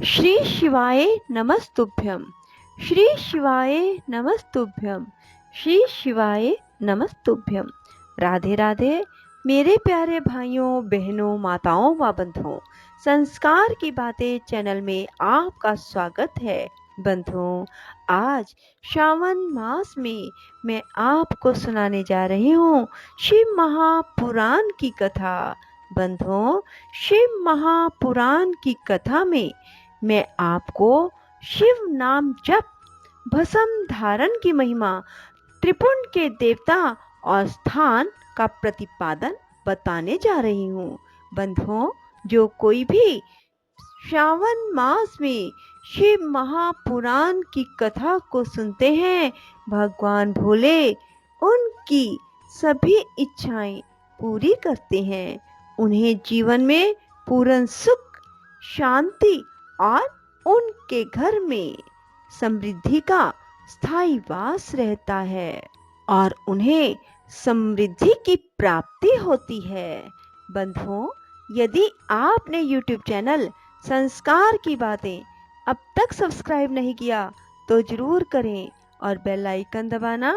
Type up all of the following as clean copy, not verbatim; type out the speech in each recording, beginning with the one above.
श्री शिवाय नमस्तुभ्यं। श्री शिवाय नमस्तुभ्यं। श्री शिवाय नमस्तुभ्यं। राधे राधे मेरे प्यारे भाइयों बहनों माताओं व बंधुओं, संस्कार की बातें चैनल में आपका स्वागत है। बंधुओं, आज श्रावण मास में मैं आपको सुनाने जा रही हूँ शिव महापुराण की कथा। बंधुओं, शिव महापुराण की कथा में मैं आपको शिव नाम जप, भस्म धारण की महिमा, त्रिपुंड के देवता और स्थान का प्रतिपादन बताने जा रही हूँ। बंधुओं, जो कोई भी श्रावण मास में शिव महापुराण की कथा को सुनते हैं, भगवान भोले उनकी सभी इच्छाएं पूरी करते हैं। उन्हें जीवन में पूर्ण सुख, शांति और उनके घर में समृद्धि का स्थायी वास रहता है और उन्हें समृद्धि की प्राप्ति होती है। बंधुओं, यदि आपने YouTube चैनल संस्कार की बातें अब तक सब्सक्राइब नहीं किया तो जरूर करें और बेल आइकन दबाना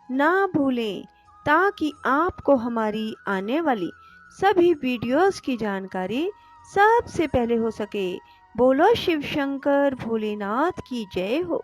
ना भूलें, ताकि आपको हमारी आने वाली सभी वीडियोस की जानकारी सबसे पहले हो सके। बोलो शिव शंकर भोलेनाथ की जय हो।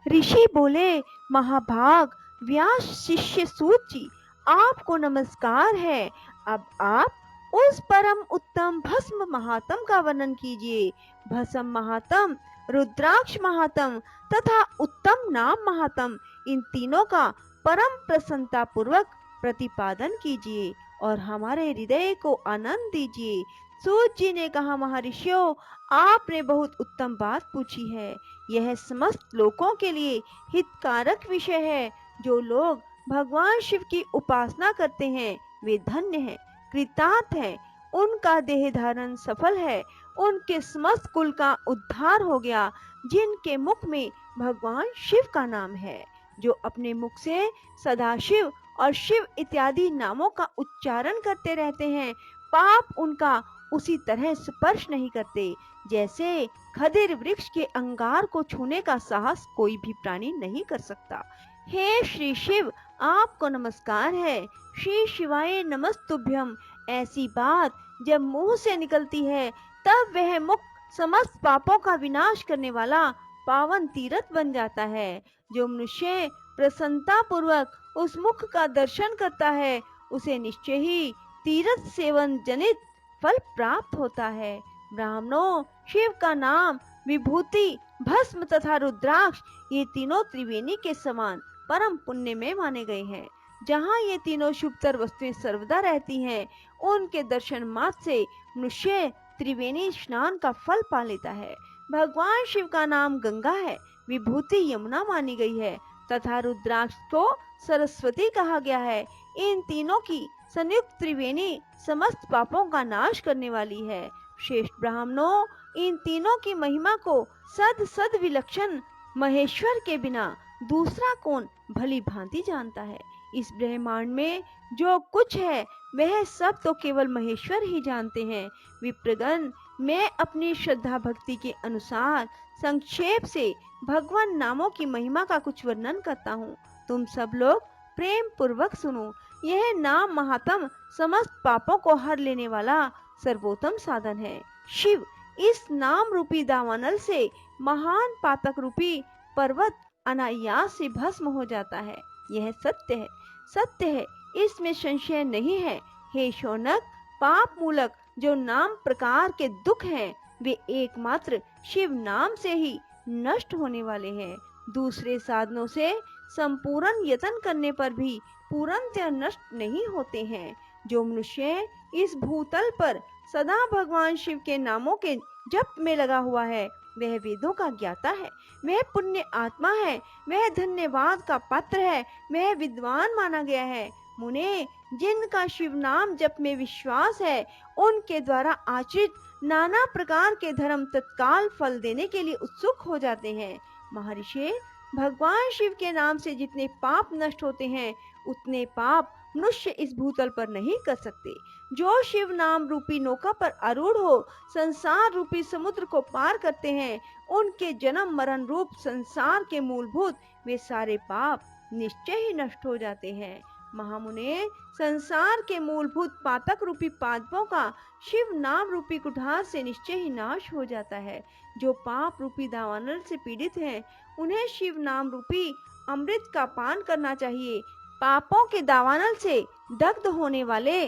ऋषि बोले, महाभाग व्यास शिष्य सूत जी, आपको नमस्कार है। अब आप उस परम उत्तम भस्म महात्म का वर्णन कीजिए। भस्म महात्म, रुद्राक्ष महात्म तथा उत्तम नाम महात्म, इन तीनों का परम प्रसन्नता पूर्वक प्रतिपादन कीजिए और हमारे हृदय को आनंद दीजिए। सूत जी ने कहा, महर्षियों, आपने बहुत उत्तम बात पूछी है। यह समस्त लोगों के लिए हितकारक विषय है। जो लोग भगवान शिव की उपासना करते हैं वे धन्य हैं, कृतार्थ हैं, उनका देह धारण सफल है, उनके समस्त कुल का उद्धार हो गया। जिनके मुख में भगवान शिव का नाम है, जो अपने मुख से सदाशिव और शिव इत्यादि नामों का उच्चारण करते रहते हैं, पाप उनका उसी तरह स्पर्श नहीं करते जैसे खदिर वृक्ष के अंगार को छूने का साहस कोई भी प्राणी नहीं कर सकता। हे श्री शिव, आपको नमस्कार है। श्री शिवाय नमस्तुभ्यम। ऐसी बात जब मुंह से निकलती है तब वह मुख समस्त पापों का विनाश करने वाला पावन तीर्थ बन जाता है। जो मनुष्य प्रसन्नता पूर्वक उस मुख का दर्शन करता है, उसे निश्चय ही तीर्थ सेवन जनित फल प्राप्त होता है। ब्राह्मणों, शिव का नाम, विभूति, भस्म तथा रुद्राक्ष, ये तीनों त्रिवेणी के समान परम पुण्य में माने गए हैं। जहाँ ये तीनों शुभतर वस्तुएं सर्वदा रहती हैं, उनके दर्शन मात्र से मनुष्य त्रिवेणी स्नान का फल पा लेता है। भगवान शिव का नाम गंगा है, विभूति यमुना मानी गई है तथा रुद्राक्ष को सरस्वती कहा गया है। इन तीनों की संयुक्त त्रिवेणी समस्त पापों का नाश करने वाली है। श्रेष्ठ ब्राह्मणों, इन तीनों की महिमा को सद सद विलक्षण महेश्वर के बिना दूसरा कौन भली भांति जानता है। इस ब्रह्मांड में जो कुछ है वह सब तो केवल महेश्वर ही जानते हैं। विप्रगण, मैं अपनी श्रद्धा भक्ति के अनुसार संक्षेप से भगवान नामों की महिमा का कुछ वर्णन करता हूँ। तुम सब लोग प्रेम पूर्वक सुनो। यह नाम महात्म समस्त पापों को हर लेने वाला सर्वोत्तम साधन है। शिव इस नाम रूपी दावानल से महान पातक रूपी पर्वत अनायास से भस्म हो जाता है। यह सत्य है, सत्य है, इसमें संशय नहीं है। हे शौनक, पाप मूलक जो नाम प्रकार के दुख हैं, वे एकमात्र शिव नाम से ही नष्ट होने वाले हैं। दूसरे साधनों से संपूर्ण यत्न करने पर भी पूर्णतः नष्ट नहीं होते हैं। जो मनुष्य इस भूतल पर सदा भगवान शिव के नामों के जप में लगा हुआ है, वह वेदों का ज्ञाता है, वह पुण्य आत्मा है, वह धन्यवाद का पात्र है, वह विद्वान माना गया है। मुने, जिनका शिव नाम जप में विश्वास है, उनके द्वारा आचरित नाना प्रकार के धर्म तत्काल फल देने के लिए उत्सुक हो जाते हैं। महर्षि, भगवान शिव के नाम से जितने पाप नष्ट होते हैं, उतने पाप मनुष्य इस भूतल पर नहीं कर सकते। जो शिव नाम रूपी नौका पर आरूढ़ हो संसार रूपी समुद्र को पार करते हैं, उनके जन्म मरण रूप संसार के मूलभूत वे सारे पाप निश्चय ही नष्ट हो जाते हैं। महामुने, संसार के मूलभूत पातक रूपी पादपों का शिव नाम रूपी कुठार से निश्चय ही नाश हो जाता है। जो पाप रूपी दावानल से पीड़ित हैं, उन्हें शिव नाम रूपी अमृत का पान करना चाहिए। पापों के दावानल से दग्ध होने वाले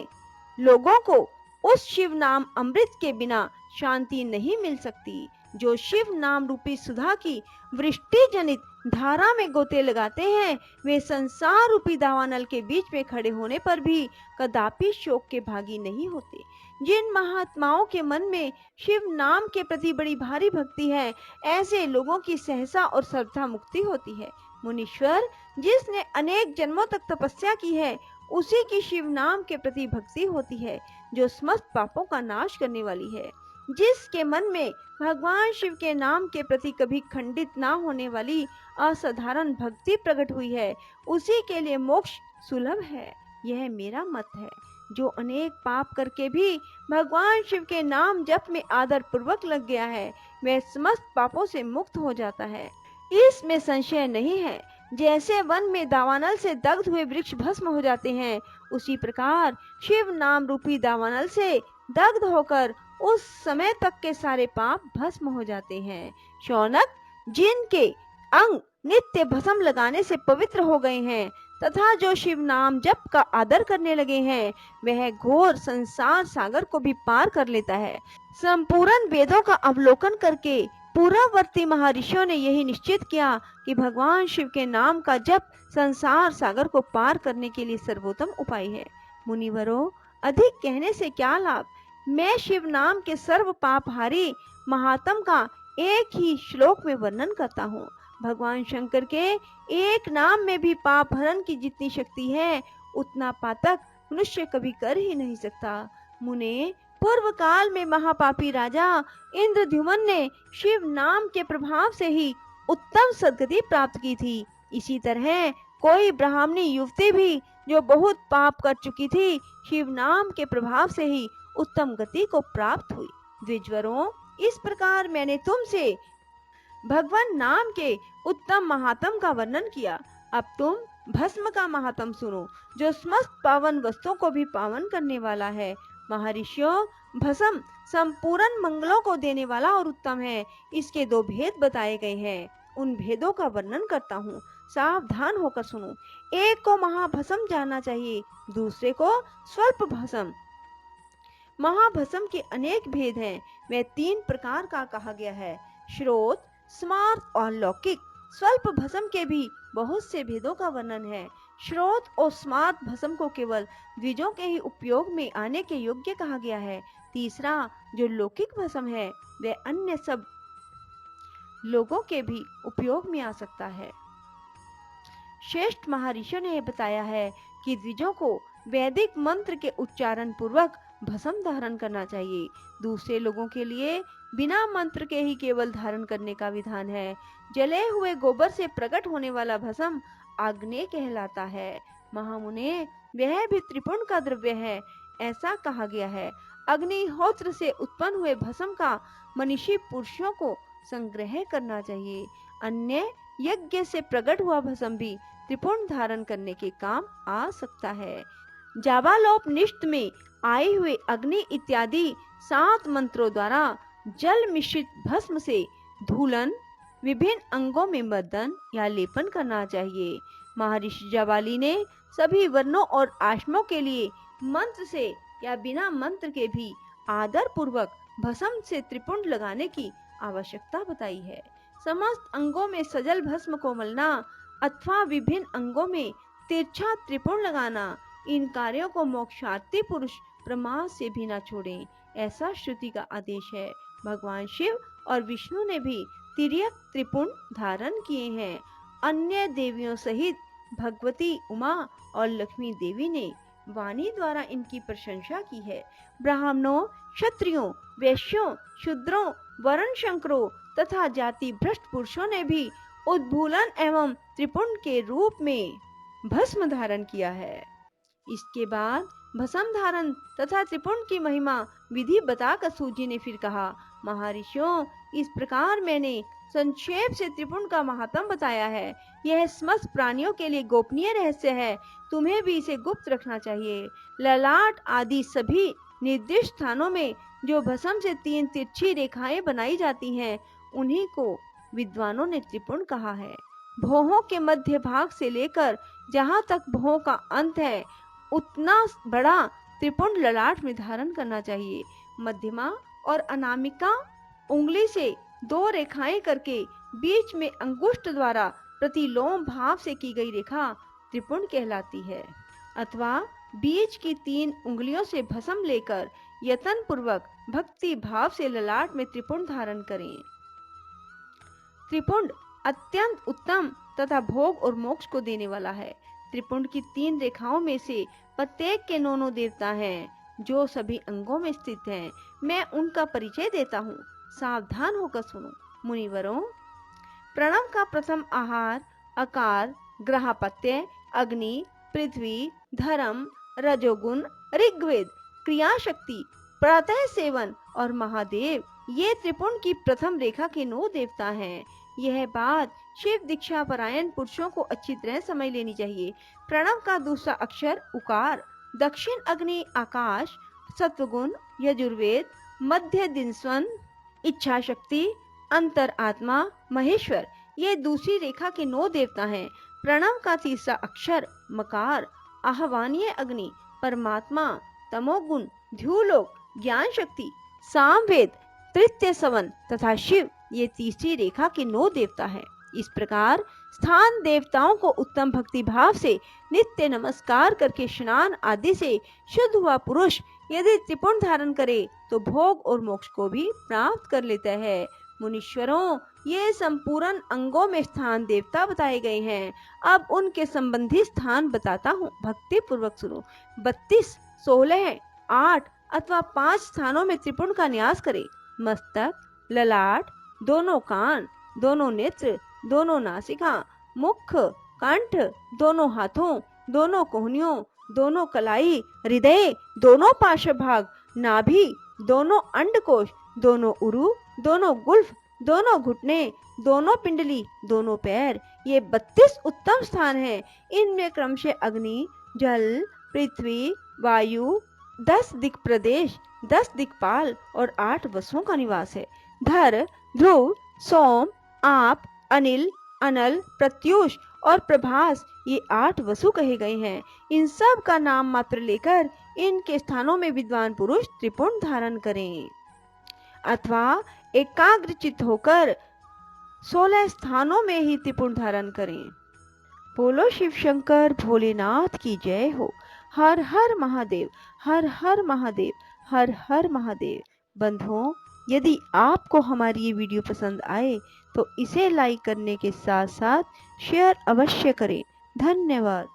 लोगों को उस शिव नाम अमृत के बिना शांति नहीं मिल सकती। जो शिव नाम रूपी सुधा की वृष्टि जनित धारा में गोते लगाते हैं, वे संसार रूपी दावानल के बीच में खड़े होने पर भी कदापि शोक के भागी नहीं होते। जिन महात्माओं के मन में शिव नाम के प्रति बड़ी भारी भक्ति है, ऐसे लोगों की सहसा और श्रद्धा मुक्ति होती है। मुनीश्वर, जिसने अनेक जन्मों तक तपस्या की है, उसी की शिव नाम के प्रति भक्ति होती है, जो समस्त पापों का नाश करने वाली है। जिसके मन में भगवान शिव के नाम के प्रति कभी खंडित ना होने वाली असाधारण भक्ति प्रकट हुई है, उसी के लिए मोक्ष सुलभ है। यह मेरा मत है। जो अनेक पाप करके भी भगवान शिव के नाम जप में आदर पूर्वक लग गया है, वह समस्त पापों से मुक्त हो जाता है, इसमें संशय नहीं है। जैसे वन में दावानल से दग्ध हुए वृक्ष भस्म हो जाते हैं, उसी प्रकार शिव नाम रूपी दावानल से दग्ध होकर उस समय तक के सारे पाप भस्म हो जाते हैं। शौनक, जिनके अंग नित्य भस्म लगाने से पवित्र हो गए हैं तथा जो शिव नाम जप का आदर करने लगे हैं, वह घोर संसार सागर को भी पार कर लेता है। संपूर्ण वेदों का अवलोकन करके पूर्ववर्ती महर्षियों ने यही निश्चित किया कि भगवान शिव के नाम का जप संसार सागर को पार करने के लिए सर्वोत्तम उपाय है। मुनिवरों, अधिक कहने से क्या लाभ। मैं शिव नाम के सर्व पापहारी महात्म का एक ही श्लोक में वर्णन करता हूँ। भगवान शंकर के एक नाम में भी पाप हरण की जितनी शक्ति है, उतना पातक मनुष्य कभी कर ही नहीं सकता। मुने, पूर्व काल में महापापी राजा इंद्रद्युम्न ने शिव नाम के प्रभाव से ही उत्तम सद्गति प्राप्त की थी। इसी तरह कोई ब्राह्मणी युवती भी जो बहुत पाप कर चुकी थी, शिव नाम के प्रभाव से ही उत्तम गति को प्राप्त हुई। द्विजवरों, इस प्रकार मैंने तुमसे भगवान नाम के उत्तम महात्म का वर्णन किया। अब तुम भस्म का महात्म सुनो, जो समस्त पावन वस्तुओं को भी पावन करने वाला है। महर्षियों, भस्म संपूर्ण मंगलों को देने वाला और उत्तम है। इसके दो भेद बताए गए हैं, उन भेदों का वर्णन करता हूँ, सावधान होकर सुनो। एक को महाभस्म जानना चाहिए, दूसरे को स्वल्प भस्म। महाभस्म के अनेक भेद हैं। वे 3 प्रकार का कहा गया है, श्रोत, स्मार्त और लौकिक। स्वल्प भस्म के भी बहुत से भेदों का वर्णन है। श्रोत और स्मार्त भस्म को केवल द्विजों के ही उपयोग में आने के योग्य कहा गया है। तीसरा जो लौकिक भस्म है, वह अन्य सब लोगों के भी उपयोग में आ सकता है। श्रेष्ठ महर्षियों ने बताया है कि द्विजों को वैदिक मंत्र के उच्चारण पूर्वक भस्म धारण करना चाहिए। दूसरे लोगों के लिए बिना मंत्र के ही केवल धारण करने का विधान है। जले हुए गोबर से प्रकट होने वाला भस्म आग्नेय कहलाता है। महामुने, वह भी त्रिपुण का द्रव्य है, ऐसा कहा गया है। अग्निहोत्र से उत्पन्न हुए भस्म का मनीषी पुरुषों को संग्रह करना चाहिए। अन्य यज्ञ से प्रकट हुआ भस्म भी त्रिपुण धारण करने के काम आ सकता है। जाबालोपनिषद में आए हुए अग्नि इत्यादि 7 मंत्रों द्वारा जल मिश्रित भस्म से धूलन, विभिन्न अंगों में मर्दन या लेपन करना चाहिए। महर्षि जाबाली ने सभी वर्णों और आश्रमों के लिए मंत्र से या बिना मंत्र के भी आदर पूर्वक भस्म से त्रिपुंड लगाने की आवश्यकता बताई है। समस्त अंगों में सजल भस्म को मलना अथवा विभिन्न अंगों में तिरछा त्रिपुंड लगाना, इन कार्यों को मोक्षार्थी पुरुष प्रमाद से भी न छोड़ें, ऐसा श्रुति का आदेश है। भगवान शिव और विष्णु ने भी तिर्यक त्रिपुंड धारण किए हैं। अन्य देवियों सहित भगवती उमा और लक्ष्मी देवी ने वाणी द्वारा इनकी प्रशंसा की है। ब्राह्मणों, क्षत्रियों, वैश्यों, शूद्रों, वर्ण शंकरों तथा जाति भ्रष्ट पुरुषों ने भी उद्भूलन एवं त्रिपुंड के रूप में भस्म धारण किया है। इसके बाद भस्म धारण तथा त्रिपुंड की महिमा विधि बताकर सूत जी ने फिर कहा, महर्षियों, इस प्रकार मैंने संक्षेप से त्रिपुंड का महात्म बताया है। यह समस्त प्राणियों के लिए गोपनीय रहस्य है, तुम्हें भी इसे गुप्त रखना चाहिए। ललाट आदि सभी निर्दिष्ट स्थानों में जो भस्म से 3 तिरछी रेखाएं बनाई जाती हैं, उन्हीं को विद्वानों ने त्रिपुंड कहा है। भौहों के मध्य भाग से लेकर जहाँ तक भौं का अंत है, उतना बड़ा त्रिपुंड ललाट में धारण करना चाहिए। मध्यमा और अनामिका उंगली से 2 रेखाएं करके बीच में अंगुष्ठ द्वारा प्रतिलोम भाव से की गई रेखा त्रिपुंड कहलाती है। अथवा बीच की 3 उंगलियों से भस्म लेकर यतन पूर्वक भक्ति भाव से ललाट में त्रिपुंड धारण करें। त्रिपुंड अत्यंत उत्तम तथा भोग और मोक्ष को देने वाला है। त्रिपुंड की 3 रेखाओं में से प्रत्येक के 9 देवता हैं, जो सभी अंगों में स्थित हैं। मैं उनका परिचय देता हूँ, सावधान होकर सुनो। मुनिवरों, प्रणव का प्रथम आहार आकार, ग्रहापत्य, अग्नि, पृथ्वी, धर्म, रजोगुण, ऋग्वेद, क्रिया शक्ति, प्रातः सेवन और महादेव, ये त्रिपुंड की प्रथम रेखा के 9 देवता हैं। यह बात शिव दीक्षा परायण पुरुषों को अच्छी तरह समझ लेनी चाहिए। प्रणव का दूसरा अक्षर उकार, दक्षिण अग्नि आकाश, सत्वगुण यजुर्वेद, मध्य दिनस्वन इच्छा शक्ति, अंतर आत्मा महेश्वर, ये दूसरी रेखा के 9 देवता हैं। प्रणव का तीसरा अक्षर मकार, आह्वानीय अग्नि, परमात्मा, तमोगुण, ध्युलोक, ज्ञान शक्ति, सामवेद, तृतीय सवन तथा शिव, ये तीसरी रेखा के 9 देवता हैं। इस प्रकार स्थान देवताओं को उत्तम भक्ति भाव से नित्य नमस्कार करके स्नान आदि से शुद्ध हुआ पुरुष यदि त्रिपुंड धारण करे तो भोग और मोक्ष को भी प्राप्त कर लेता है। मुनीश्वरों, ये संपूर्ण अंगों में स्थान देवता बताए गए हैं। अब उनके संबंधी स्थान बताता हूँ, भक्ति पूर्वक सुनो। 32, 16, 8 अथवा 5 स्थानों में त्रिपुंड का न्यास करे। मस्तक, ललाट, दोनों कान, दोनों नेत्र, दोनों नासिका, मुख, कंठ, दोनों हाथों, दोनों कोहनियों, दोनों कलाई, हृदय, दोनों पार्श्व भाग, नाभि, दोनों अंडकोश, दोनों उरु, दोनों गुल्फ, दोनों घुटने, दोनों पिंडली, दोनों पैर, ये 32 उत्तम स्थान हैं। इनमें क्रमशः अग्नि, जल, पृथ्वी, वायु, 10 दिक् प्रदेश, 10 दिक्पाल और 8 वसुओं का निवास है। धर, ध्रुव, सोम, आप, अनिल, अनल, प्रत्यूष और प्रभास, ये 8 वसु कहे गए हैं। इन सब का नाम मात्र लेकर इनके स्थानों में विद्वान पुरुष त्रिपुंड धारण करें अथवा एकाग्रचित होकर 16 स्थानों में ही त्रिपुंड धारण करें। बोलो शिव शंकर भोलेनाथ की जय हो। हर हर महादेव, हर हर महादेव, हर हर महादेव। बंधुओं, यदि आपको हमारी ये वीडियो पसंद आए तो इसे लाइक करने के साथ साथ शेयर अवश्य करें। धन्यवाद।